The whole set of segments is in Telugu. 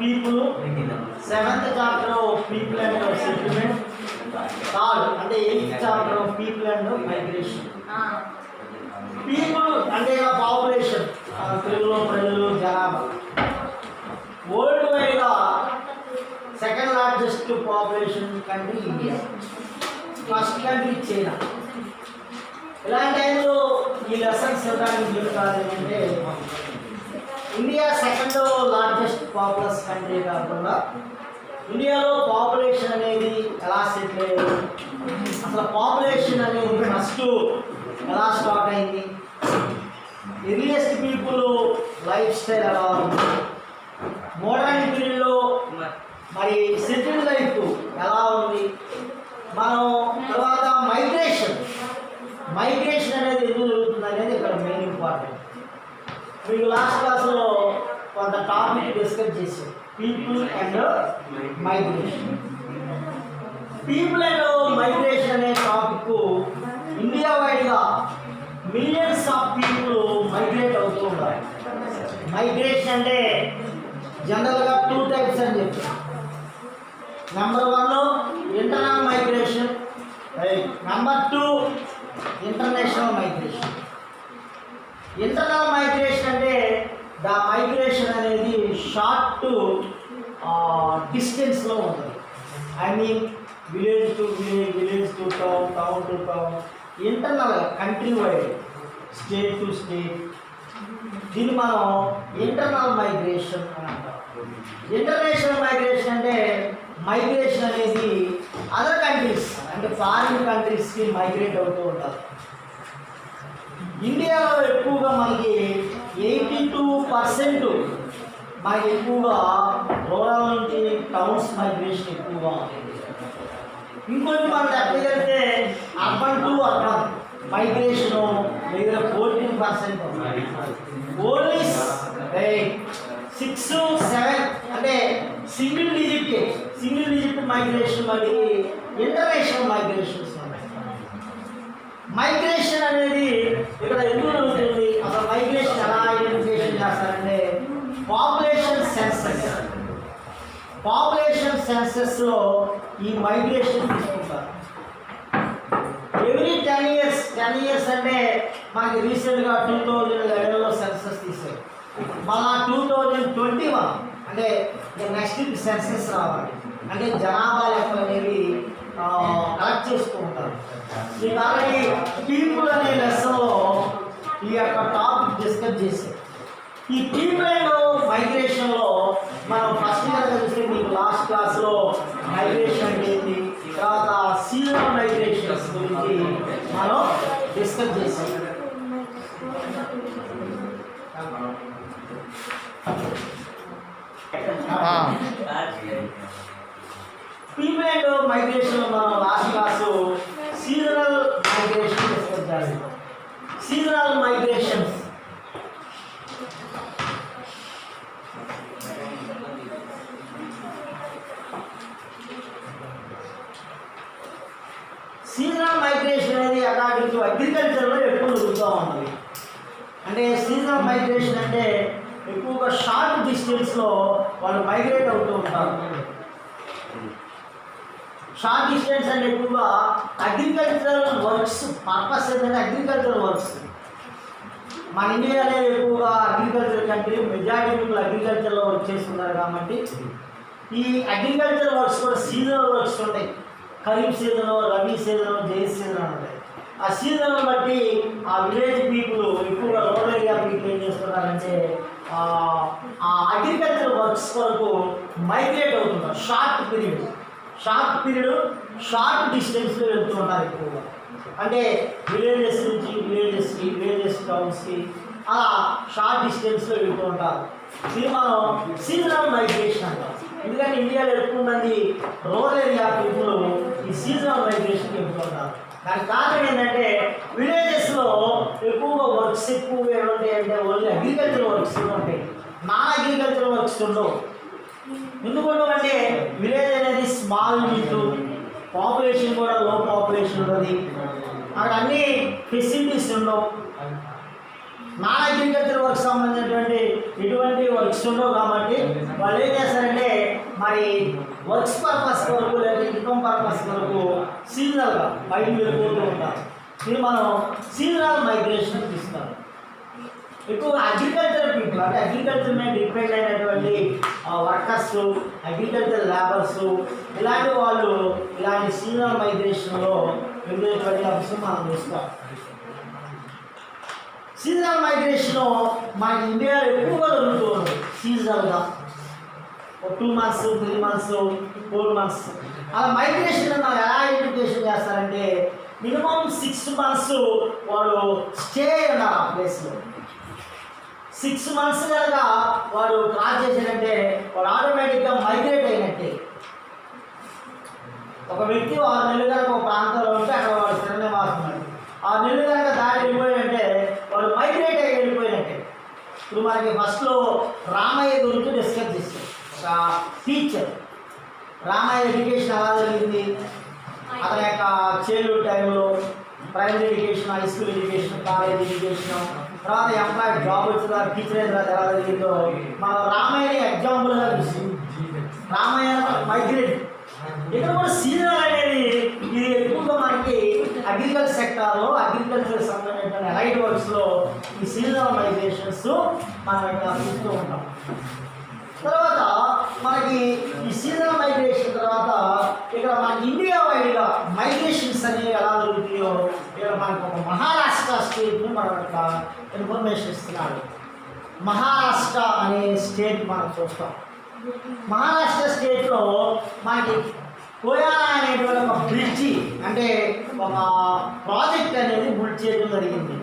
People, 7th chapter people and settlement, third అంటే 8th chapter people and migration. People అంటే పాపులేషన్, తెలుగులో ప్రజలు, జనాభా. వరల్డ్ వైడ్గా second largest population country India, first country China. ఇలాంటి టైంలో ఈ లెసన్స్ ఇవ్వడానికి వీలు కాదు. ఏంటంటే India second largest populous country కాకుండా ఇండియాలో పాపులేషన్ అనేది ఎలా సెటిల్ అయ్యింది, అసలు పాపులేషన్ అనేది ఫస్ట్ ఎలా స్టార్ట్ అయింది, ఎర్లియస్ట్ పీపుల్ లైఫ్ స్టైల్ ఎలా ఉంది, మోడర్న్ పీరియడ్లో మరి సెటిల్ లైఫ్ ఎలా ఉంది, మనం తర్వాత మైగ్రేషన్ అనేది ఎందుకు జరుగుతుంది అనేది ఇక్కడ మెయిన్ ఇంపార్టెంట్. మీకు లాస్ట్ క్లాస్లో కొంత టాపిక్ డిస్కస్ చేశాం, people and migration. People and migration అనే టాపిక్ ఇండియా వైడ్గా మిలియన్స్ ఆఫ్ పీపుల్ మైగ్రేట్ అవుతూ ఉంటారు. మైగ్రేషన్ అంటే జనరల్గా 2 టైప్స్ అని చెప్తారు. Number 1 internal migration, number 2 international migration. Internal migration అంటే ద మైగ్రేషన్ అనేది షార్ట్ డిస్టెన్స్లో ఉంటుంది. I mean village to village, village to town, town to town. Internal country wide, state to state, దీన్ని మనం ఇంటర్నల్ మైగ్రేషన్ అని అంటాం. ఇంటర్నేషనల్ మైగ్రేషన్ అంటే మైగ్రేషన్ అనేది అదర్ కంట్రీస్ అంటే ఫారిన్ కంట్రీస్కి మైగ్రేట్ అవుతూ ఉంటారు. ఇండియాలో ఎక్కువగా మనకి 82% మనకి ఎక్కువగా రూరల్ నుంచి టౌన్స్ మైగ్రేషన్ ఎక్కువగా ఉంటుంది. ఇంకొంచెం మనం చెప్పగలిగితే అర్బన్ టు అర్బన్ మైగ్రేషన్ దగ్గర 14%. ఓన్లీ 6-7 అంటే సింగిల్ డిజిట్ మైగ్రేషన్ మరి ఇంటర్నేషనల్ మైగ్రేషన్స్ ఉన్నాయి. మైగ్రేషన్ అనేది ఇక్కడ ఎందుకు జరుగుతుంది, అసలు మైగ్రేషన్ ఎలా ఐడెంటిఫికేషన్ చేస్తారంటే పాపులేషన్ సెన్సెస్లో ఈ మైగ్రేషన్ తీసుకుంటారు. ఎవ్రీ 10 years అంటే మనకి రీసెంట్గా 2011లో సెన్సస్ తీశారు. మళ్ళా 2021 అంటే నెక్స్ట్ సెన్సస్ రావాలి, అంటే జనాభా లెక్కలు అనేవి కలెక్ట్ చేస్తూ ఉంటారు. మీకు ఆల్రెడీ పీపుల్ అనే లెసన్లో ఈ యొక్క టాపిక్ డిస్కస్ చేశారు. ఈ పీపుల్ అండ్ మైగ్రేషన్లో మనం ఫస్ట్ ఇయర్ చూస్తే మీకు లాస్ట్ క్లాస్లో మైగ్రేషన్ అంటే ఏంటి, తర్వాత సీజనల్ మైగ్రేషన్స్ గురించి మనం డిస్కస్ చేసాం. పీపుల్ అండ్ మైగ్రేషన్ మనం last class seasonal migration discuss చేయాలి. సీజనల్ మైగ్రేషన్స్ అనేది అకార్డింగ్ టు అగ్రికల్చర్లో ఎక్కువ జరుగుతూ ఉంటుంది. అంటే సీజనల్ మైగ్రేషన్ అంటే ఎక్కువగా షార్ట్ డిస్టెన్స్లో వాళ్ళు మైగ్రేట్ అవుతూ ఉంటారు. షార్ట్ డిస్టెన్స్ అంటే ఎక్కువగా అగ్రికల్చరల్ వర్క్స్ పర్పస్ ఏంటంటే అగ్రికల్చరల్ వర్క్స్. మన ఇండియా అనేది ఎక్కువగా అగ్రికల్చర్ కంట్రీ, మెజారిటీ పీపుల్ అగ్రికల్చర్లో వర్క్ చేస్తున్నారు కాబట్టి ఈ అగ్రికల్చర్ వర్క్స్ కూడా సీజనల్ వర్క్స్ ఉంటాయి. Kharif season, rabi season, zaid season ఉంటాయి. ఆ సీజన్ బట్టి ఆ విలేజ్ పీపుల్ ఎక్కువగా రూరల్ ఏరియా పీపుల్ ఏం చేస్తున్నారంటే ఆ అగ్రికల్చర్ వర్క్స్ వరకు మైగ్రేట్ అవుతున్నారు. షార్ట్ పీరియడ్ షార్ట్ డిస్టెన్స్లో వెళ్తూ ఉంటారు ఎక్కువగా. అంటే విలేజెస్ నుంచి విలేజెస్ టౌన్స్కి అలా షార్ట్ డిస్టెన్స్లో వెళ్తూ ఉంటారు. ఇది మనం సీజనల్ మైగ్రేషన్ అంటాం. ఎందుకంటే ఇండియాలో ఎక్కువ మంది రూరల్ ఏరియా పీపుల్ ఈ సీజనల్ మైగ్రేషన్కి వెళ్తుంటారు. దానికి కారణం ఏంటంటే విలేజెస్లో ఎక్కువగా వర్క్స్ ఎక్కువగా ఏమంటాయి అంటే ఓన్లీ అగ్రికల్చర్ వర్క్స్ ఉంటాయి, నాన్ అగ్రికల్చర్ వర్క్స్ ఉండవు. ఎందుకంటే విలేజ్ అనేది స్మాల్ యూనిట్, పాపులేషన్ కూడా లో పాపులేషన్ ఉంటుంది, అక్కడ అన్ని ఫెసిలిటీస్ ఉండవు. నాన్ అగ్రికల్చర్ వర్క్ సంబంధించినటువంటి ఎటువంటి వర్క్స్ ఉండవు కాబట్టి వాళ్ళు ఏం చేస్తారంటే మరి వర్క్స్ పర్పస్ వరకు లేదా ఇన్కమ్ పర్పస్ వరకు సీజనల్గా బయటకు వెళ్ళిపోతూ ఉంటారు. ఇది మనం సీజనల్ మైగ్రేషన్ తీస్తారు. ఎక్కువ అగ్రికల్చర్ పీపుల్ అంటే అగ్రికల్చర్ మీద డిపెండ్ అయినటువంటి వర్కర్స్, అగ్రికల్చర్ లేబర్స్, ఇలాంటి వాళ్ళు ఇలాంటి సీజనల్ మైగ్రేషన్లో వెళ్ళేటువంటి అంశం మనం చూస్తాం. సీజనల్ మైగ్రేషన్ మన ఇండియాలో ఎక్కువగా జరుగుతూ ఉంది. సీజనల్గా 2 months 3 months 4 months అలా మైగ్రేషన్ మనం ఎలా ఐడెంటిఫికేషన్ చేస్తారంటే మినిమం 6 months వాడు స్టే ఉండాలి ఆ ప్లేస్లో. 6 months కనుక వాడు క్రాస్ చేశాడంటే వాడు ఆటోమేటిక్గా మైగ్రేట్ అయినట్టే. ఒక వ్యక్తి 6 నెలలు కనుక ఒక ప్రాంతంలో ఉంటే అక్కడ వాడు స్థిర నివాసన్నాడు. 6 నెలలు కనుక దాటి వెళ్ళిపోయాడంటే వాడు మైగ్రేట్ అయ్యి వెళ్ళిపోయినట్టే. ఇప్పుడు మనకి ఫస్ట్లో రామయ్య గురించి డిస్కస్ చేశాం. టీచర్ రామయ్య ఎడ్యుకేషన్ ఎలా జరిగింది, అతని యొక్క చైల్డ్హుడ్ టైంలో primary education, high school education, college education, తర్వాత ఎంప్లాయ్ జాబ్ వచ్చిన టీచర్ అయిన తర్వాత ఎలా జరిగిందో మనం రామయ్యని ఎగ్జాంపుల్గా చూసి రామయ్య మైగ్రేట్. ఇక్కడ కూడా సీజనల్ అనేది ఇది ఎక్కువగా మనకి అగ్రికల్చర్ సెక్టార్లో అగ్రికల్చర్ సంబంధించిన అలైడ్ వర్క్స్లో ఈ సీజనల్ మైగ్రేషన్స్ మనం ఇక్కడ చూస్తూ ఉంటాం. తర్వాత మనకి ఈ సీజనల్ మైగ్రేషన్ తర్వాత ఇక్కడ మన ఇండియా వైడ్గా మైగ్రేషన్స్ అనేవి ఎలా జరుగుతాయో ఇక్కడ మనకు ఒక మహారాష్ట్ర స్టేట్ని మనం ఇక్కడ ఇన్ఫర్మేషన్ ఇస్తున్నాడు. మహారాష్ట్ర అనే స్టేట్ మనం చూస్తాం. మహారాష్ట్ర స్టేట్లో మనకి కోయానా అనేటువంటి ఒక బ్రిడ్జి అంటే ఒక ప్రాజెక్ట్ అనేది బిల్డ్ చేయడం జరిగింది.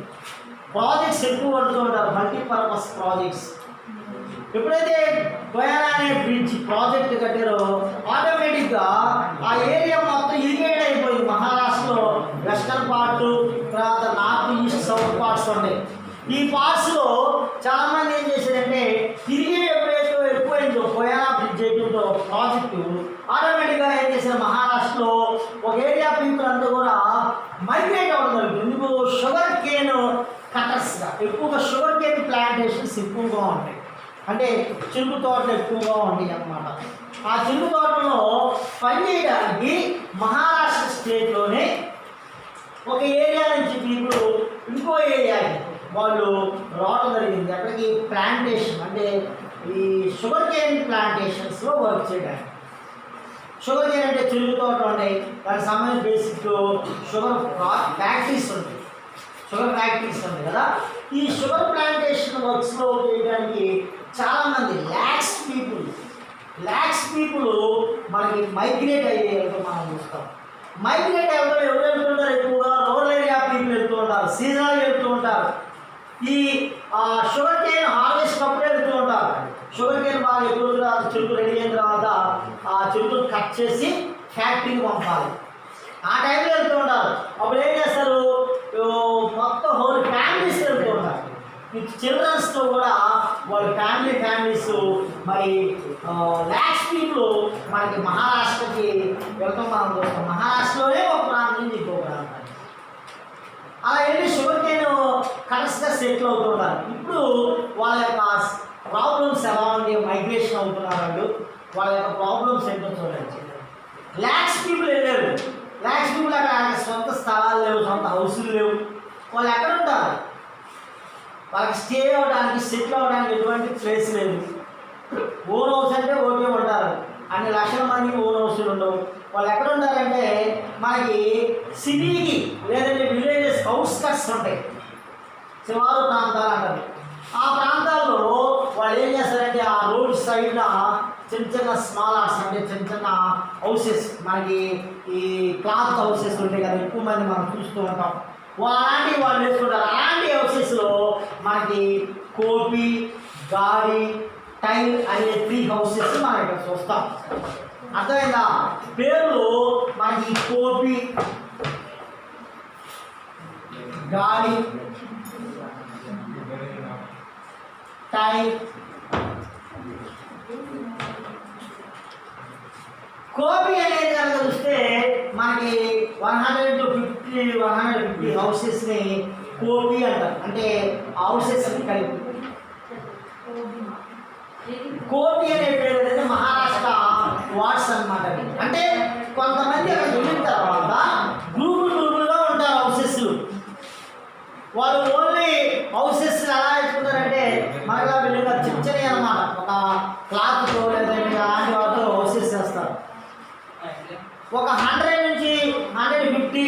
ప్రాజెక్ట్స్ ఎక్కువ పడుతూ ఉంటారు, మల్టీపర్పస్ ప్రాజెక్ట్స్. ఎప్పుడైతే కోయానా అనే బ్రిడ్జ్ ప్రాజెక్ట్ కట్టారో ఆటోమేటిక్గా ఆ ఏరియా మొత్తం ఇరిగేట్ అయిపోయింది. మహారాష్ట్రలో వెస్టర్న్ పార్ట్, తర్వాత నార్త్ ఈస్ట్ సౌత్ పార్ట్స్ ఉన్నాయి. ఈ పార్ట్స్లో చాలామంది ఏం చేశారంటే ఇరిగేట్ ఎప్పుడైతే ఎక్కువైందో కోయానా బ్రిడ్జ్ చేయడంతో ప్రాజెక్టు ఆటోమేటిక్గా ఏం చేశారు, మహారాష్ట్రలో ఒక ఏరియా పీపుల్ అంతా కూడా మైగ్రేట్ అవ్వడం జరుగుతుంది. ఎందుకు షుగర్ కేన్ కటర్స్గా ఎక్కువగా షుగర్ కేన్ ప్లాంటేషన్స్ ఎక్కువగా ఉంటాయి. అంటే చెరుకు తోటలు ఎక్కువగా ఉంటాయి అన్నమాట. ఆ చెరుకు తోటలో పనిచేయడానికి మహారాష్ట్ర స్టేట్లోనే ఒక ఏరియా నుంచి పీపుల్ ఇంకో ఏరియాకి వాళ్ళు రావడం జరిగింది. అక్కడికి ప్లాంటేషన్ అంటే ఈ షుగర్ కేన్ ప్లాంటేషన్స్లో వర్క్ చేయడానికి. షుగర్ కేన్ అంటే చెరుకు తోటలు ఉన్నాయి, దానికి సంబంధించి బేసిక్ షుగర్ ఫ్యాక్టరీస్ ఉంటాయి, షుగర్ ఫ్యాక్టరీస్ ఉన్నాయి కదా. ఈ షుగర్ ప్లాంటేషన్ వర్క్స్లో చేయడానికి చాలామంది ల్యాక్స్ పీపుల్ మనకి మైగ్రేట్ అయ్యేది మనం చూస్తాం. మైగ్రేట్ అవ్వడం ఎవరు వెళ్తుంటారు, ఎక్కువగా రూరల్ ఏరియా పీపుల్ వెళ్తూ ఉంటారు, సీజనల్ వెళ్తూ ఉంటారు. ఈ షుగర్ కేన్ హార్వెస్ట్ అప్పుడే వెళ్తూ ఉంటారు. షుగర్ కేన్ బాగా ఎక్కువ చెరుకు రెడీ అయిన తర్వాత ఆ చెరుకును కట్ చేసి ఫ్యాక్టరీకి పంపాలి. ఆ టైంలో వెళ్తూ ఉంటారు. అప్పుడు ఏం చేస్తారు, మొత్తం హోల్ ఫ్యామిలీస్ వెళ్తూ ఉంటారు. ఈ చిల్డ్రన్స్తో కూడా వాళ్ళ ఫ్యామిలీస్ మరి ల్యాక్స్ పీపుల్ మనకి మహారాష్ట్రకి వెళ్తాం మనం చూస్తాం. మహారాష్ట్రలోనే ఒక ప్రాంతం నుంచి ఇంకో ప్రాంతం అలా వెళ్ళి షుగర్ కేన్ కరెక్ట్గా సెటిల్ అవుతున్నారు. ఇప్పుడు వాళ్ళ యొక్క ప్రాబ్లమ్స్ ఎలా ఉంది, మైగ్రేషన్ అవుతున్నారు వాళ్ళు, వాళ్ళ యొక్క ప్రాబ్లమ్స్ ఏంటో చూడండి. ల్యాక్స్ పీపుల్ వెళ్ళారు. ల్యాక్స్ పీపుల్ అక్కడ సొంత స్థలాలు లేవు, సొంత హౌసులు లేవు. వాళ్ళు ఎక్కడ ఉంటారు, వాళ్ళకి స్టే అవ్వడానికి సెటిల్ అవ్వడానికి ఎటువంటి ప్లేస్ లేదు. ఓన్ హౌస్ అంటే ఓకే ఉంటారు, అన్ని లక్షల మందికి ఓన్ హౌస్లు ఉండవు. వాళ్ళు ఎక్కడ ఉంటారంటే మనకి సిటీకి లేదంటే విలేజెస్ అవుట్స్కట్స్ ఉంటాయి, శివారు ప్రాంతాలు అంటారు. ఆ ప్రాంతాల్లో వాళ్ళు ఏం చేస్తారంటే ఆ రోడ్ సైడ్న చిన్న స్మాల్ హార్ట్స్ అంటే చిన్న హౌసెస్, మనకి ఈ క్లాత్ హౌసెస్ ఉంటాయి కదా, ఎక్కువ మంది మనం చూస్తూ ఉంటాం. అలాంటివి వాళ్ళు వేసుకుంటారు. అలాంటి హౌసెస్లో మనకి కోపి, గాడి, టైల్ అనే 3 హౌసెస్ మనం ఇక్కడ చూస్తాం. అర్థమైందా? పేర్లు మనకి కోపి, గాడి, టైల్. కోపి అనేది కనుక చూస్తే మనకి 150 హౌసెస్ని కోపి అంటారు, అంటే హౌసెస్ కలిపి. కోపి అనే పేరు అనేది మహారాష్ట్ర వార్డ్స్ అనమాట. అంటే కొంతమంది అక్కడ వెళ్ళిన తర్వాత గ్రూపులుగా ఉంటారు హౌసెస్. వాళ్ళు ఓన్లీ హౌసెస్ ఎలా వేసుకుంటారంటే మనలా వెళ్ళిన చిన్నవి అనమాట, ఒక క్లాత్తో లేదా అలాంటి వాటితో హౌసెస్ వేస్తారు. ఒక 100 నుంచి 150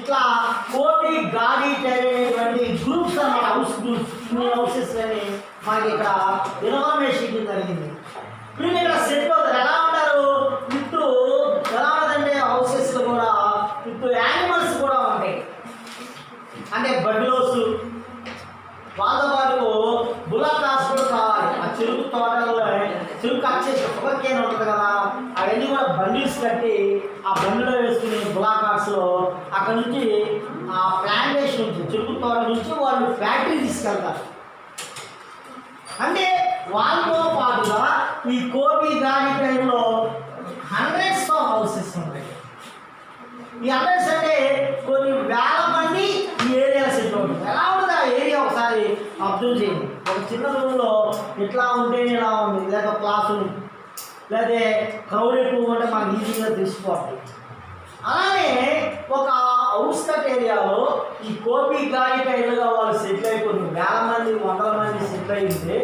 ఇట్లా కోటి గాడి అనేటువంటి గ్రూప్స్ అన్నమాట, హౌస్ గ్రూప్స్. ఈ హౌసెస్ అని మనకి ఇక్కడ ఇన్ఫర్మేషన్ జరిగింది. ఇప్పుడు ఇక్కడ సెట్ అవుతారు. ఎలా ఉంటారు విత్ ఎలా ఉంటుందంటే హౌసెస్ కూడా విత్ యానిమల్స్ కూడా ఉంటాయి. అంటే బడ్లోస్, వాళ్ళతో పాటు బులాకాస్ కూడా కావాలి. ఆ చెరుకు తోటలో చెరుకు కట్ చేసి షుగర్ కేన్ ఉంటుంది కదా, అవన్నీ కూడా బండిల్స్ కట్టి ఆ బండిలో వేసుకుని బులాకాట్స్లో అక్కడ నుంచి ఆ ప్లాంటేషన్ నుంచి చెరుకు తోట నుంచి వాళ్ళు ఫ్యాక్టరీ తీసుకెళ్తారు. అంటే వాళ్ళతో పాటుగా ఈ కోపి గాడి టైంలో హండ్రెడ్స్ ఆఫ్ హౌసెస్ ఉంటాయి. ఈ హండ్రెడ్స్ అంటే కొన్ని వేల మంది ఈ ఏరియా సెట్ అవుతుంది. ఎలా ఉంటుంది ఆ ఏరియా ఒకసారి అబ్జర్వ్ చేయండి. ఒక చిన్న రూమ్లో ఎట్లా ఉంటే ఎలా ఉంది, లేదా క్లాస్ రూమ్, లేదా క్రౌడ్ ఎక్కువ ఉంటే మనకు ఈజీగా తెలిసిపోతుంది. అలానే ఒక అవుట్స్కట్ ఏరియాలో ఈ కోపి గాడి టైంలో వాళ్ళు సెటిల్ అయి కొన్ని వేల మంది 100 మంది సెటిల్ అయి ఉంటే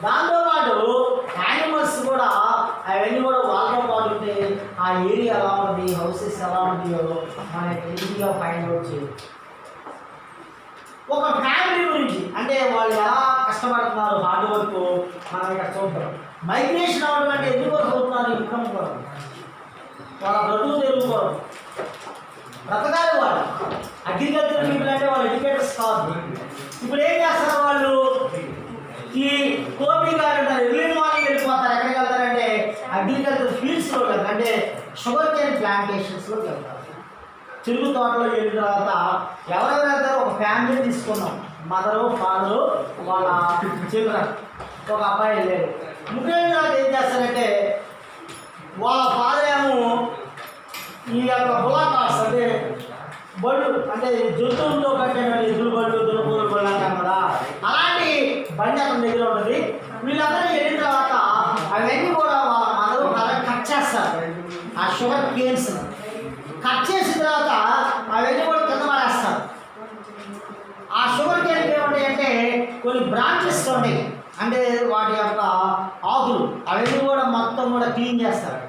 దాంతోపాటు యానిమల్స్ కూడా అవన్నీ కూడా వాళ్ళతో పాటు ఉంటే ఆ ఏరియా ఎలా ఉంది, హౌసెస్ ఎలా ఉంటాయో మనకి ఈజీగా ఫైండ్ అవుట్ చేయొచ్చు. ఒక ఫ్యామిలీ గురించి అంటే వాళ్ళు ఎలా కష్టపడుతున్నారు, హార్డ్ వర్క్ మనం ఇక్కడ చూద్దాం. మైగ్రేషన్ అవ్వడం అంటే ఎందుకు అవుతున్నారు, ఇన్కమ్ కూడా వాళ్ళ బ్రతుకు తెలుగుకోవడం, బ్రతకాలి వాళ్ళు. అగ్రికల్చర్ పీపుల్ అంటే వాళ్ళు ఎడ్యుకేటర్స్ కాదు. ఇప్పుడు ఏం చేస్తారు వాళ్ళు, ఈ కోపి గారు ఎర్లీ మార్నింగ్ వెళ్ళిపోతారు. ఎక్కడికి వెళ్తారంటే అగ్రికల్చర్ ఫీల్డ్స్లో వెళ్తారు, అంటే షుగర్ కేన్ ప్లాంటేషన్స్లోకి వెళ్తారు. చెరుకు తోటలో వెళ్ళిన తర్వాత ఎవరెవరు వెళ్తారో ఒక ఫ్యామిలీ తీసుకున్నాం, మదరు ఫాదరు వాళ్ళ చిల్డ్రన్, ఒక అబ్బాయి వెళ్ళారు. ముఖ్యంగా తర్వాత ఏం చేస్తారంటే వాళ్ళ ఫాదర్ ఏమో ఈ యొక్క బులాకాస్ అంటే బళ్ళు, అంటే జంతువులతో కట్టిన ఎదురు బళ్ళు, దురపూరు బళ్ళు అంటాం కదా, అలాంటి బండి అతని దగ్గర ఉంటుంది. వీళ్ళందరూ వెళ్ళిన తర్వాత అవన్నీ కూడా వాళ్ళ మదరు కట్ చేస్తారు. ఆ షుగర్ కేన్స్ కట్ చేసిన తర్వాత అవన్నీ కూడా కింద పడేస్తారు. ఆ షుగర్ కేన్ ఏముంటాయంటే కొన్ని బ్రాంచెస్ ఉంటాయి, అంటే వాటి యొక్క ఆకులు అవన్నీ కూడా మొత్తం కూడా క్లీన్ చేస్తారు,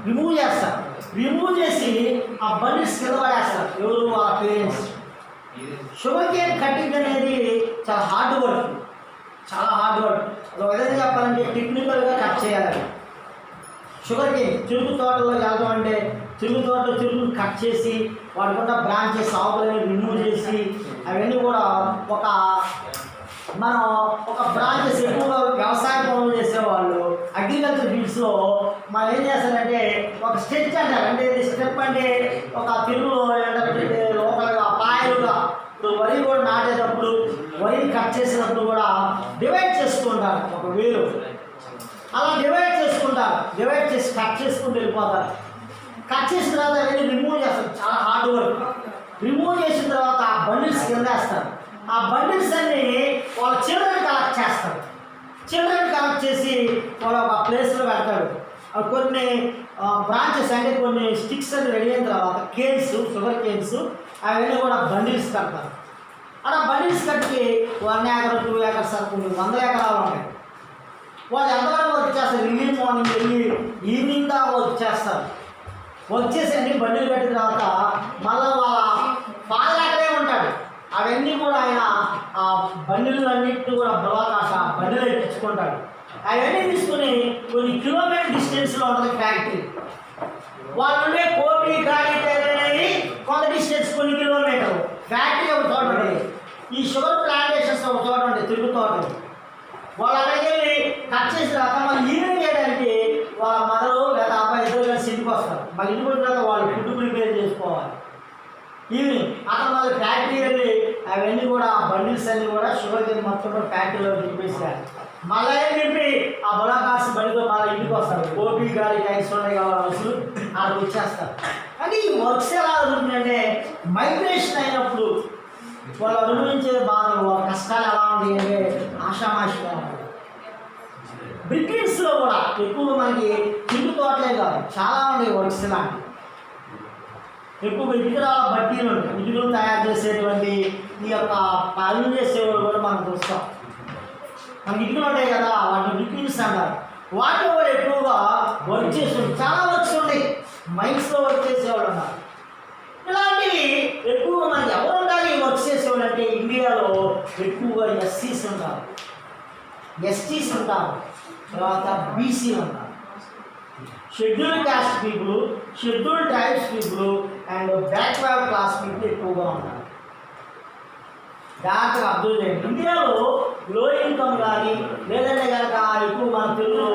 రిమూవ్ చేస్తారు. రిమూవ్ చేసి ఆ బండిల్స్ కింద పడేస్తారు. ఎవరు, ఆ పేరెంట్స్. షుగర్ కేన్ కటింగ్ అనేది చాలా హార్డ్ వర్క్, చాలా హార్డ్ వర్క్. ఒక విధంగా చెప్పాలంటే టెక్నికల్గా కట్ చేయాలి. షుగర్ కేన్ చెరుకు తోటలో వెళ్ళడం అంటే చెరుకు తోటలో చెరుకును కట్ చేసి వాటికున్న బ్రాంచెస్ ఆకులని రిమూవ్ చేసి అవన్నీ కూడా మనం ఒక బ్రాంచెస్ ఎక్కువగా వ్యవసాయ పనులు చేసేవాళ్ళు అగ్రికల్చర్ ఫీల్డ్స్లో మనం ఏం చేస్తారంటే ఒక స్టెచ్ అంటారు. అంటే స్టెప్ అంటే ఒక తెలుగులో ఏంటంటే లోకల్గా పాయలుగా. ఇప్పుడు వరి కూడా నాటేటప్పుడు వరిని కట్ చేసినప్పుడు కూడా డివైడ్ చేసుకుంటారు ఒక వేలు, అలా డివైడ్ చేసుకుంటారు. డివైడ్ చేసి కట్ చేసుకుంటూ వెళ్ళిపోతారు. కట్ చేసిన తర్వాత అవన్నీ రిమూవ్ చేస్తారు, చాలా హార్డ్ వర్క్. రిమూవ్ చేసిన తర్వాత ఆ బండిల్స్ కింద వేస్తారు. ఆ బండిల్స్ అన్ని వాళ్ళ చిల్డ్రన్ కలెక్ట్ చేస్తారు. చిల్డ్రన్ కలెక్ట్ చేసి వాళ్ళు ఒక ప్లేస్లో పెడతాడు. కొన్ని బ్రాంచెస్ అంటే కొన్ని స్టిక్స్ అని రెడీ అయిన తర్వాత కేన్స్, షుగర్ కేన్స్ అవన్నీ కూడా బండిల్స్ కడతారు. అలా బండిల్స్ కట్టి 1 acre 2 acres అనుకుంటుంది 100 ఎకరాలు ఉంటాయి. వాళ్ళు ఎంతవరకు వర్క్ చేస్తారు, ఎర్లీ మార్నింగ్ వెళ్ళి ఈవినింగ్ దాకా వర్క్ చేస్తారు. వర్క్ చేసి అన్ని బండిలు కట్టిన తర్వాత మళ్ళీ వాళ్ళ ఫాదర్ అక్కడే ఉంటాడు. అవన్నీ కూడా ఆయన ఆ బండిలు అన్నింటినీ కూడా బులాకాస్ ఆ బండిలో ఎక్కించుకుంటాడు. అవన్నీ తీసుకుని కొన్ని కిలోమీటర్ డిస్టెన్స్లో ఉంటుంది ఫ్యాక్టరీ. వాళ్ళు ఉండే కోపి గాడి అనేది కొంత డిస్టెన్స్, కొన్ని కిలోమీటర్లు. ఫ్యాక్టరీ ఒక చోట ఉండేది. ఈ షుగర్ ప్లాంటేషన్స్ ఒక చోట ఉండేది, తిరుగుతోట. వాళ్ళు అక్కడికి వెళ్ళి కట్ చేసిన తర్వాత మళ్ళీ ఈవినింగ్ చేయడానికి వాళ్ళ మదరు లేదా అబ్బాయి ఇద్దరు కలిసి ఇంటికి వస్తారు. మళ్ళీ ఇంటికి వచ్చిన తర్వాత వాళ్ళు ఫుడ్ ప్రిపేర్ చేసుకోవాలి. ఈవినింగ్ అతను మళ్ళీ ఫ్యాక్టరీ వెళ్ళి అవన్నీ కూడా బండిల్స్ అన్నీ కూడా షుగర్ కేన్ మొత్తం కూడా ఫ్యాక్టరీలో నింపేసారు. మళ్ళీ నింపి ఆ బులాకాస్ బండితో మళ్ళీ ఇంటికి వస్తారు. కోపి గాడి టైమ్స్ ఉన్నాయి కావాలి అక్కడికి వచ్చేస్తారు. అంటే ఈ వర్క్స్ ఎలా జరుగుతుందంటే మైగ్రేషన్ అయినప్పుడు వాళ్ళు అనుభవించే బాధలు, వాళ్ళ కష్టాలు ఎలా ఉంది అంటే ఆషామాషిగా ఉంటాయి. బ్రిటిష్లో కూడా ఎక్కువగా మనకి చిండు తోటలే కాదు, చాలా ఉన్నాయి వర్క్స్ లాంటివి. ఎక్కువగా ఇటుకరాల బట్టీలు ఉంటాయి, ఇటుకలు తయారు చేసేటువంటి ఈ యొక్క పనులు చేసేవాళ్ళు కూడా మనం చూస్తాం. మనకి ఇటుకలు ఉంటాయి కదా, వాటిని బ్రిటిష్ అంటారు. వాటిలో కూడా ఎక్కువగా వర్క్ చేస్తుంటారు. చాలా వర్క్స్ ఉంటాయి, మైన్స్లో వర్క్ చేసేవాళ్ళు ఉన్నారు. ఇలాంటివి ఎక్కువగా మనకి ఎవరు ఉండాలి వర్క్ చేసేవాళ్ళు అంటే ఇండియాలో ఎక్కువగా ఎస్సీస్ ఉంటారు, ఎస్టీస్ ఉంటారు, తర్వాత బీసీలు ఉంటారు. Scheduled cost people, scheduled tribes people and backward class people ఎక్కువగా ఉంటారు. జాగ్రత్తగా అబ్జర్వ్ చేయండి. ఇండియాలో లో ఇన్కమ్ కానీ లేదంటే కనుక ఎక్కువ మన తెలుగులో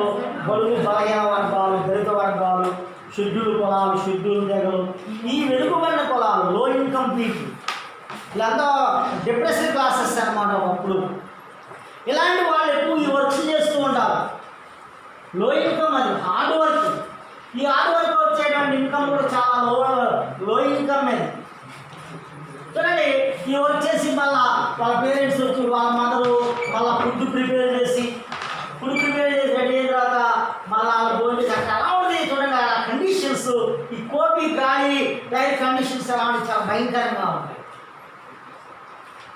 బడుగు బలహీన వర్గాలు, దళిత వర్గాలు, షెడ్యూల్డ్ కులాలు, షెడ్యూల్డ్ తెగలు, ఈ వెనుకబడిన కులాలు, లో ఇన్కమ్ పీపుల్, వీళ్ళంతా డిప్రెషన్ క్లాసెస్ అన్నమాట ఒకప్పుడు. ఇలాంటి వాళ్ళు ఎక్కువ ఈ వర్క్స్ చేస్తూ ఉంటారు. లో ఇన్కమ్, అది హార్డ్ వర్క్. ఈ హార్డ్ వర్క్ వచ్చేటువంటి ఇన్కమ్ కూడా చాలా లో ఇన్కమ్ అది. చూడండి, ఈ వర్క్ చేసి మళ్ళీ వాళ్ళ పేరెంట్స్ వచ్చి వాళ్ళ మదరు మళ్ళీ ఫుడ్ ప్రిపేర్ చేసి రెడీ అయిన తర్వాత మళ్ళీ వాళ్ళ భోజనం చేస్తారు. అలా ఉంది చూడండి ఆ కండిషన్స్. ఈ కోపి గాలి టైర్ కండిషన్స్ ఎలా ఉంటాయి, చాలా భయంకరంగా ఉంటాయి.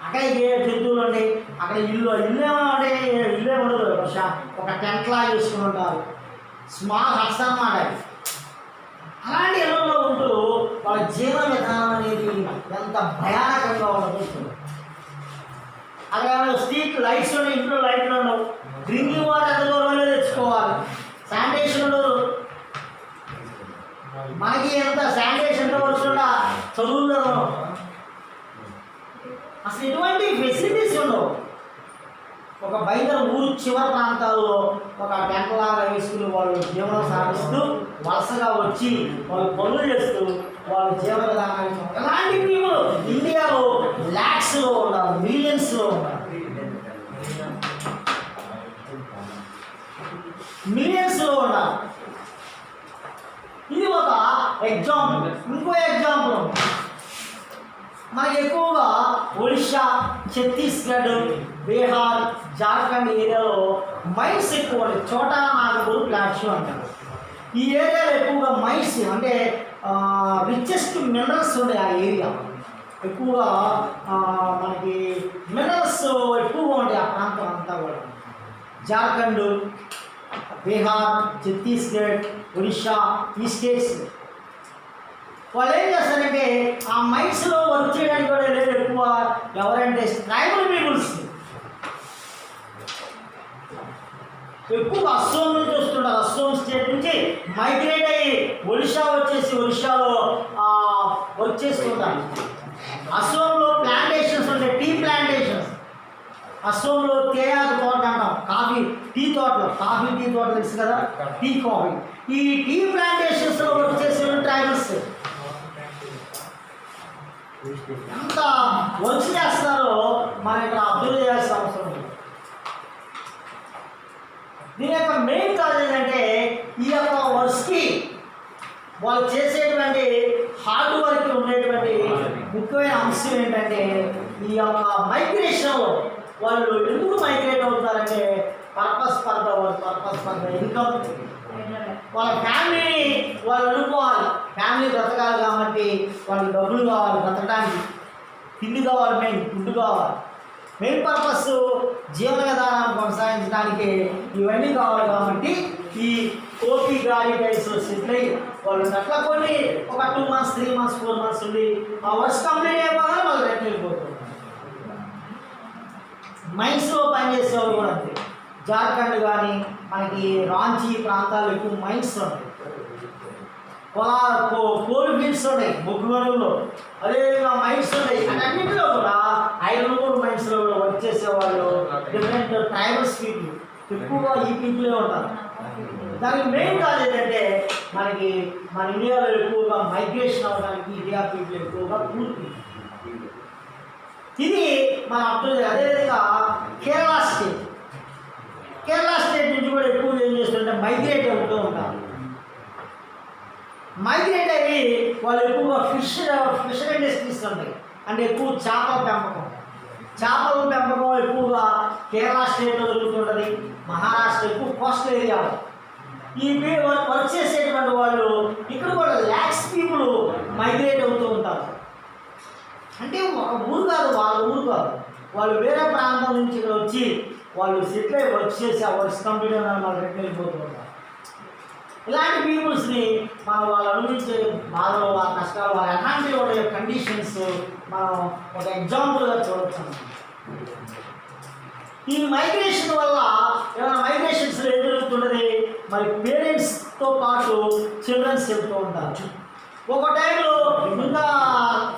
అక్కడ ఏ జంతువులు ఉంటాయి, అక్కడ ఇల్లు ఏమంటే ఇల్లే ఉండదు, ఒక టెంట్ లాగా వేసుకుని ఉంటారు, స్మాల్ హట్స్ అన్నమాట. అలాంటి ఇళ్ళలో ఉంటూ వాళ్ళ జీవన విధానం అనేది ఎంత భయానకంగా ఉండదు. అక్కడ స్ట్రీట్ లైట్స్ ఉన్నాయి, ఇంట్లో లైట్లు ఉండవు, డ్రింకింగ్ వాటర్ ఎంత దూరంలో తెచ్చుకోవాలి, శానిటేషన్ ఉండదు. మనకి ఎంత శానిటేషన్ వస్తుందా చదువుల్లో అసలు ఎటువంటి ఫెసిలిటీస్ ఉండవు. ఒక బయట ఊరు చివరి ప్రాంతాల్లో ఒక టెంట్లాగా వేసుకుని వాళ్ళు జీవనం సాగిస్తూ వలసగా వచ్చి వాళ్ళు పనులు చేస్తూ వాళ్ళ జీవన విధానాన్ని ఎలాంటి పీపుల్ ఇండియాలో ల్యాక్స్లో ఉన్నారు, మిలియన్స్లో ఉన్నారు, మిలియన్స్లో ఉన్నారు. ఇది ఒక ఎగ్జాంపుల్. ఇంకో ఎగ్జాంపుల్ మనకి ఎక్కువగా ఒడిషా, ఛత్తీస్గఢ్, బీహార్, జార్ఖండ్ ఏరియాలో మైన్స్ ఎక్కువ ఉంటాయి. చోటా నాగపూర్ ప్లాట్యూ అంటారు. ఈ ఏరియాలో ఎక్కువగా మైన్స్ అంటే రిచెస్ట్ మినరల్స్ ఉన్నాయి. ఆ ఏరియా ఎక్కువగా మనకి మినరల్స్ ఎక్కువగా ఉంటాయి. ఆ ప్రాంతం అంతా కూడా జార్ఖండ్, బీహార్, ఛత్తీస్గఢ్, ఒడిషా, ఈ స్టేట్స్ వాళ్ళు ఏం చేస్తారంటే ఆ మైన్స్లో వర్క్ చేయడానికి కూడా లేదు ఎక్కువ. ఎవరంటే ట్రైబల్ పీపుల్స్ ఎక్కువ అస్సోం నుంచి వస్తుంటారు. అస్సోం స్టేట్ నుంచి మైగ్రేట్ అయ్యి ఒడిషా వచ్చేసి ఒడిషాలో వర్క్ చేస్తుంటారు. అస్సోంలో ప్లాంటేషన్స్ ఉంటాయి, టీ ప్లాంటేషన్స్. అస్సోంలో తేయాకు తోట అంటాం, కాఫీ టీ తోటలు, కాఫీ టీ తోటలు తెలుసు కదా, టీ కాఫీ. ఈ టీ ప్లాంటేషన్స్లో వర్క్ చేసే ట్రైబల్స్ ఎంత వర్క్ చేస్తారో మనం ఇక్కడ అబ్జర్వ్ చేయాల్సిన అవసరం ఉంది. దీని యొక్క మెయిన్ కాజ్ ఏంటంటే ఈ యొక్క వర్క్స్కి వాళ్ళు చేసేటువంటి హార్డ్ వర్క్ ఉండేటువంటి ముఖ్యమైన అంశం ఏంటంటే ఈ యొక్క మైగ్రేషన్లో వాళ్ళు ఎందుకు మైగ్రేట్ అవుతారంటే purpose for the work, purpose for the income. వాళ్ళ ఫ్యామిలీని వాళ్ళు అనుకోవాలి, ఫ్యామిలీ బ్రతకాలి కాబట్టి వాళ్ళకి డబ్బులు కావాలి, బ్రతకడానికి తిండి కావాలి, మెయిన్ ఫుడ్ కావాలి. మెయిన్ పర్పస్ జీవన విధానాన్ని కొనసాగించడానికి ఇవన్నీ కావాలి. కాబట్టి ఈ కోపి గాలి టైల్స్ సెటిల్ అయ్యి వాళ్ళు అట్లా కొన్ని ఒక 2 months 3 months 4 months ఉండి ఆ వర్క్స్ కంప్లీట్ అయిపోగానే వాళ్ళు రిటర్న్ వెళ్ళిపోతున్నారు. మైన్స్లో పనిచేసేవాళ్ళు కూడా అంతే. జార్ఖండ్ కానీ మనకి రాంచీ ప్రాంతాలు ఎక్కువ మైన్స్ ఉంటాయి, కోల్ ఫీల్డ్స్ ఉన్నాయి, బొగ్గుగనుల్లో, అదేవిధంగా మైన్స్ ఉన్నాయి. అన్నింటిలో కూడా ఐరన్ ఓర్ మైన్స్లో కూడా వర్క్ చేసేవాళ్ళు డిఫరెంట్ ట్రైబల్స్ పీపుల్ ఎక్కువగా ఈ పీపులే ఉంటారు. దానికి మెయిన్ కాజ్ ఏంటంటే మనకి మన ఇండియాలో ఎక్కువగా మైగ్రేషన్ అవ్వడానికి ఇండియా పీపుల్ ఎక్కువగా పూర్తి. ఇది మనం అబ్జర్వ్. అదేవిధంగా కేరళ స్టేట్ నుంచి కూడా ఎక్కువ ఏం చేస్తుంటే మైగ్రేట్ అవుతూ ఉంటారు. మైగ్రేట్ అయ్యి వాళ్ళు ఎక్కువగా ఫిష్ ఇండస్ట్రీస్ ఉంటాయి, అంటే ఎక్కువ చేపల పెంపకం. చేపల పెంపకం ఎక్కువగా కేరళ స్టేట్లో జరుగుతుంటుంది, మహారాష్ట్ర ఎక్కువ కోస్టల్ ఏరియా. ఈ వర్క్ చేసేటువంటి వాళ్ళు ఇక్కడ కూడా ల్యాక్స్ పీపుల్ మైగ్రేట్ అవుతూ ఉంటారు. అంటే ఒక ఊరు కాదు, వాళ్ళ ఊరు కాదు, వాళ్ళు వేరే ప్రాంతం నుంచి ఇక్కడ వచ్చి వాళ్ళు సెటిల్ అయ్యి వర్క్ చేసి ఆ వర్క్స్ కంప్లీట్ అయిన వాళ్ళు రిటర్న్ వెళ్ళిపోతూ ఉంటారు. ఇలాంటి పీపుల్స్ని మనం వాళ్ళు అనుభవించే బాధలు, వాళ్ళ కష్టాలు, వాళ్ళ ఎలాంటి వాళ్ళ కండిషన్స్ మనం ఒక ఎగ్జాంపుల్గా చూడవచ్చు. ఈ మైగ్రేషన్ వల్ల ఏమైనా మైగ్రేషన్స్ ఏం జరుగుతున్నది, మరి పేరెంట్స్తో పాటు చిల్డ్రన్స్ వెళ్తూ ఉంటారు. ఒక టైంలో ఇంకా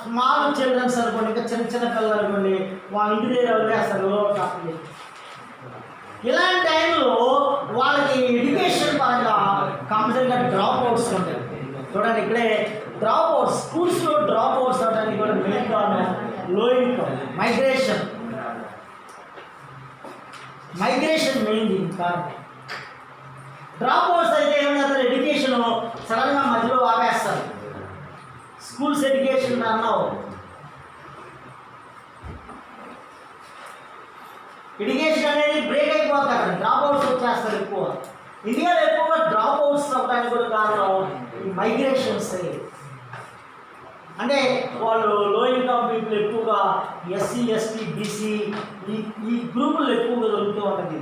స్మాల్ చిల్డ్రన్స్ అనుకోండి, ఇంకా చిన్న చిన్న పిల్లలు అనుకోండి, వాళ్ళ ఇంటి దగ్గర వదిలేస్తారు. ఇలాంటి టైంలో వాళ్ళకి ఎడ్యుకేషన్ పరంగా కంపల్సరీగా డ్రాప్ అవుట్స్ ఉంటాయి. చూడండి ఇక్కడే డ్రాప్ అవుట్స్, స్కూల్స్లో డ్రాప్ అవుట్స్ అవడానికి కూడా మెయిన్ కారణం లో ఇన్కమ్, మైగ్రేషన్ మెయిన్ కారణం. డ్రాప్ అవుట్స్ అయితే ఏమైనా ఎడ్యుకేషన్ సడన్గా మధ్యలో ఆపేస్తారు. స్కూల్స్ ఎడ్యుకేషన్ అన్నావు, ఎడ్యుకేషన్ అనేది బ్రేక్ అయిపోతుంది, అక్కడ డ్రాప్ అవుట్స్ వచ్చేస్తారు ఎక్కువ. ఇండియాలో ఎక్కువగా డ్రాప్ అవుట్స్ అవ్వడానికి కూడా కారణం ఈ మైగ్రేషన్స్. అంటే వాళ్ళు లో ఇన్కమ్ పీపుల్ ఎక్కువగా ఎస్సీ, ఎస్టీ, బీసీ ఈ గ్రూపులు ఎక్కువగా దొరుకుతూ ఉంటుంది.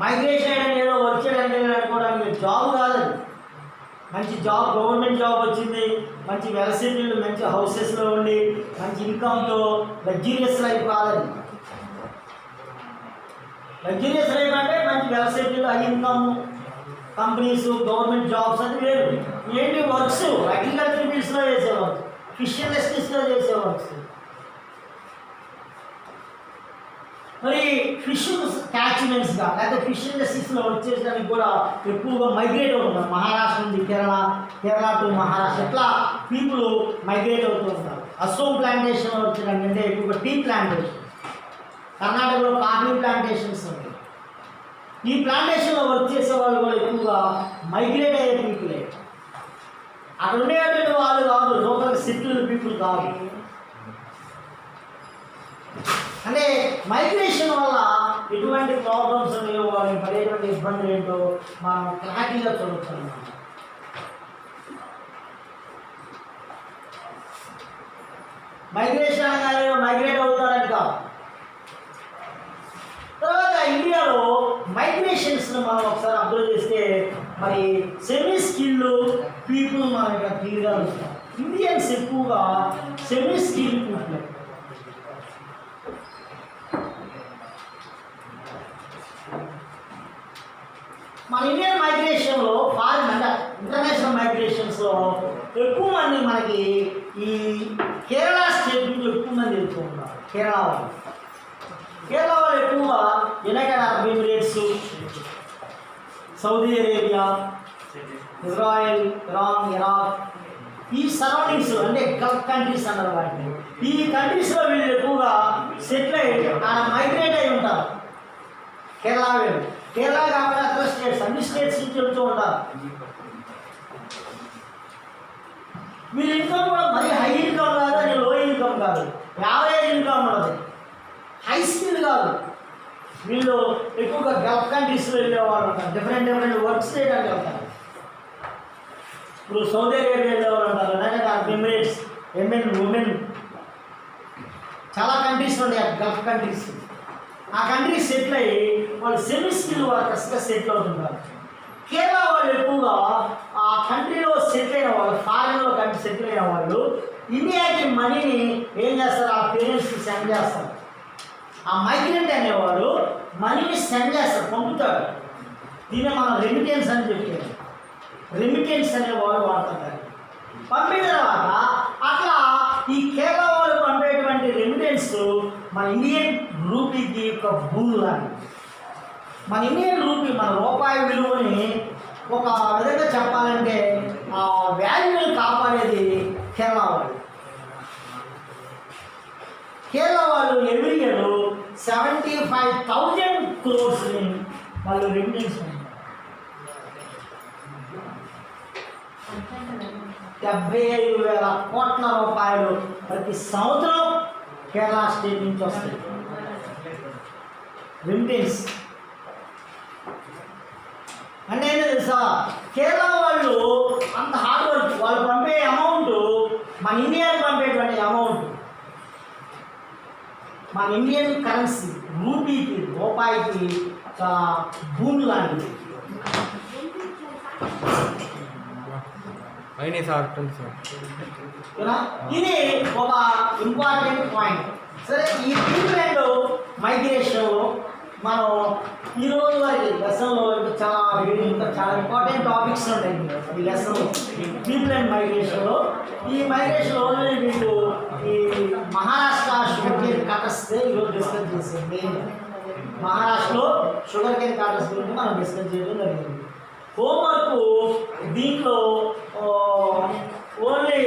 మైగ్రేషన్ అనేది ఏదో వచ్చేయడానికి అనుకోవడానికి జాబ్ కాదండి, మంచి జాబ్, గవర్నమెంట్ జాబ్ వచ్చింది, మంచి వెల్ సెటిల్డ్, మంచి హౌసెస్లో ఉండి మంచి ఇన్కమ్తో లగ్జూరియస్ లైఫ్ కాదండి. లగ్జూరియస్ లైఫ్ అంటే మంచి well settled, high income, companies, government jobs అది వేరు. ఏంటి వర్క్స్, అగ్రికల్చర్ ఫీల్డ్స్లో చేసే వర్క్స్, ఫిష్ ఇండస్ట్రీస్లో చేసే వర్క్స్. మరి ఫిష్ క్యాచ్మెంట్స్గా లేకపోతే ఫిష్ ఇండస్ట్రీస్లో వర్క్ చేసడానికి కూడా ఎక్కువగా మైగ్రేట్ అవుతున్నారు. మహారాష్ట్ర నుంచి కేరళ టు మహారాష్ట్ర ఇట్లా పీపుల్ మైగ్రేట్ అవుతూ ఉంటారు. అసోం ప్లాంటేషన్లో వచ్చేదానికి అంటే ఎక్కువగా టీ ప్లాంటేషన్, కర్ణాటకలో కాఫీ ప్లాంటేషన్స్ ఉంటాయి. ఈ ప్లాంటేషన్లో వర్క్ చేసే వాళ్ళు కూడా ఎక్కువగా మైగ్రేట్ అయ్యే పీపులే. అక్కడ ఉండేటువంటి వాళ్ళు కాదు, లోకల్ సెటిల్డ్ పీపుల్ కాదు. అంటే మైగ్రేషన్ వల్ల ఎటువంటి ప్రాబ్లమ్స్ ఉన్నాయో, వాళ్ళకి పడేటువంటి ఇబ్బందులు ఏంటో మనం క్లారిటీగా చూడవచ్చు అన్నమాట. మైగ్రేషన్ అనగానే మైగ్రేట్ అవుతారని కాదు. తర్వాత ఇండియాలో మైగ్రేషన్స్ మనం ఒకసారి అబ్జర్వ్ చేస్తే మరి సెమీ స్కిల్డ్ పీపుల్ మనం ఇక్కడ క్లియర్గా చూస్తాం. ఇండియన్స్ ఎక్కువగా సెమీ స్కిల్డ్ పీపుల్. మన ఇండియన్ మైగ్రేషన్లో ఫారిన్ అంటే ఇంటర్నేషనల్ మైగ్రేషన్స్లో ఎక్కువ మంది మనకి ఈ కేరళ స్టేట్ నుంచి ఎక్కువ మంది వెళ్తూ ఉంటారు. కేరళ వాళ్ళు ఎక్కువగా United Arab Emirates, Saudi Arabia, Israel, Iran, Iraq ఈ సరౌండింగ్స్ అంటే గల్ఫ్ కంట్రీస్ అన్నారు వాటిని. ఈ కంట్రీస్లో వీళ్ళు ఎక్కువగా సెటిల్ అయ్యి మైగ్రేట్ అయి ఉంటారు. కేరళ కాకుండా అదర్ స్టేట్స్, అన్ని స్టేట్స్ నుంచి వెళ్తూ ఉంటారు. వీళ్ళ ఇన్కమ్ కూడా మరీ హై ఇన్కమ్ కాదు, అని లో ఇన్కమ్ కాదు, యావరేజ్ ఇన్కమ్ ఉన్నది, హై స్కిల్ కాదు. వీళ్ళు ఎక్కువగా గల్ఫ్ కంట్రీస్లో వెళ్ళేవాళ్ళు ఉంటారు. డిఫరెంట్ వర్క్స్ చేయడానికి వెళ్తారు. ఇప్పుడు సౌదీ అరేబియా వెళ్ళేవాళ్ళు ఉంటారు, యునైటెడ్ అరబ్ ఎమిరేట్స్, ఉమెన్ చాలా కంట్రీస్ ఉన్నాయి గల్ఫ్ కంట్రీస్. ఆ కంట్రీస్ సెటిల్ అయ్యి వాళ్ళు సెమీ స్కిల్ వర్కర్స్గా సెటిల్ అవుతుంటారు. కేరళ వాళ్ళు ఎక్కువగా ఆ కంట్రీలో సెటిల్ అయిన వాళ్ళు, ఫారిన్లో కంట్రీ సెటిల్ అయిన వాళ్ళు ఇండియాకి మనీని ఏం చేస్తారు, ఆ పేరెంట్స్కి సెండ్ చేస్తారు. ఆ మైగ్రెంట్ అనేవాడు మనీని సెండ్ చేస్తారు, పంపుతాడు. దీన్ని మనం రెమిటెన్స్ అని చెప్పారు. రెమిటెన్స్ అనేవాడు వాడుతుంటారు. పంపిన తర్వాత అట్లా ఈ కేరళ వాళ్ళు పంపేటువంటి రెమిటెన్స్ మన ఇండియన్ రూపీకి ఒక భూమి లాంటిది. మన ఇండియన్ రూపీ, మన రూపాయి విలువని ఒక విధంగా చెప్పాలంటే ఆ వాల్యూని కాపాడేది కేరళ వాళ్ళు. కేరళ వాళ్ళు ఎవ్రీ ఇయర్ 75,000 crores వాళ్ళు రెమిటెన్స్ 75,000 కోట్ల రూపాయలు ప్రతి సంవత్సరం కేరళ స్టేట్ నుంచి వస్తాయి రెమిటెన్స్. అంటే ఏంటో తెలుసా, కేరళ వాళ్ళు అంత హార్డ్ వర్క్, వాళ్ళు పంపే అమౌంట్ మన ఇండియాకి పంపేటువంటి అమౌంట్ మన ఇండియన్ కరెన్సీ రూపీకి రూపాయికి చాలా భూమి లాంటిది. ఇది ఒక ఇంపార్టెంట్ పాయింట్. సరే, ఈ పీపుల్ మైగ్రేషన్లో మనం ఈ రోజు వరకు లెసన్లో చాలా ఇంపార్టెంట్ టాపిక్స్ ఉంటాయి ఈ లెసన్లో. పీపుల్ అండ్ మైగ్రేషన్లో ఈ మైగ్రేషన్ ఓన్లీ మీకు ఈ మహారాష్ట్ర షుగర్ కేన్ కటర్స్దే ఈరోజు డిస్కస్ చేసేది. మెయిన్ మహారాష్ట్రలో షుగర్ కేన్ కటర్స్ గురించి మనం డిస్కస్ చేయడం జరిగింది. హోంవర్క్ దీంట్లో ఓన్లీ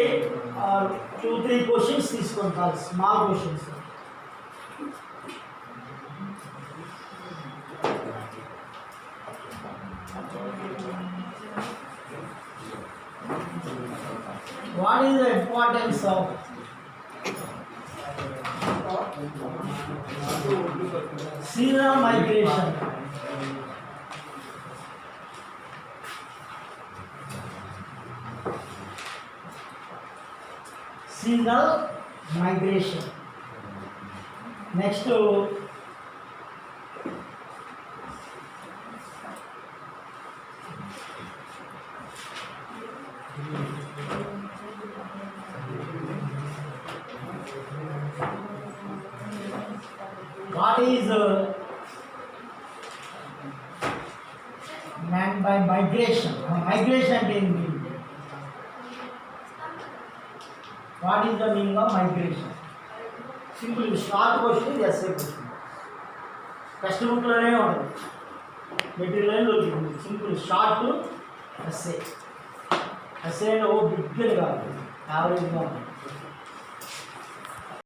2-3 క్వశ్చన్స్ తీసుకుంటారు, small questions. What is the importance of seasonal migration? Seasonal migration. Next, what is meant by migration? Migration అంటే ఏంటి? What is the meaning of migration? Simple short question, essay question. Text బుక్లోనే ఉంటుంది, మెటీరియల్లో ఉంటుంది. Simple short essay. ఎస్సే అంటే ఓ బిగ్గా కాదు, యావరేజ్గా ఉంటుంది.